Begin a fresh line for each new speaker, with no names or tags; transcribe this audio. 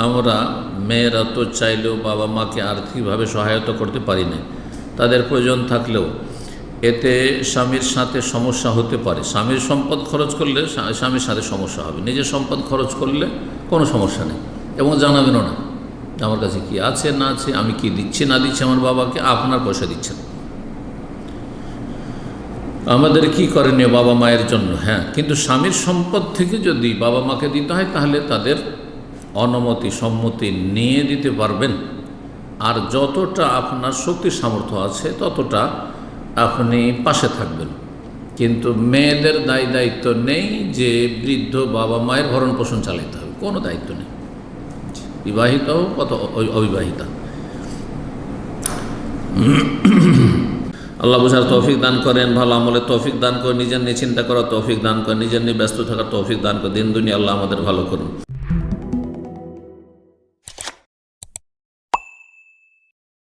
আমরা মেয়েরা তো চাইলেও বাবা মাকে আর্থিকভাবে সহায়তা করতে পারি না, তাদের প্রয়োজন থাকলেও এতে স্বামীর সাথে সমস্যা হতে পারে। স্বামীর সম্পদ খরচ করলে স্বামীর সাথে সমস্যা হবে, নিজের সম্পদ খরচ করলে কোনো সমস্যা নেই, এবং জানাবেনও না আমার কাছে কি আছে না আছে, আমি কি দিচ্ছি না দিচ্ছি আমার বাবাকে, আপনার পয়সা দিচ্ছেন। আমাদের কি করণীয় বাবা মায়ের জন্য? হ্যাঁ, কিন্তু স্বামীর সম্পদ থেকে যদি বাবা মাকে দিতে হয় তাহলে তাদের অনুমতি সম্মতি নিয়ে দিতে পারবেন, আর যতটা আপনার শক্তি সামর্থ্য আছে ততটা আপনি পাশে থাকবেন। কিন্তু মেয়েদের দায়িত্ব নেই যে বৃদ্ধ বাবা মায়ের ভরণ পোষণ চালাতে হবে, কোনো দায়িত্ব নেই, বিবাহিত হোক কত অবিবাহিতা। আল্লাহ বুঝার তৌফিক দান করেন, ভালো আমলের তৌফিক দান করেন, নিজের নিয়ে চিন্তা করার তৌফিক দান করেন, নিজের নিয়ে ব্যস্ত থাকার তৌফিক দান করেন, দিন দুনিয়া আল্লাহ আমাদের ভালো করুন।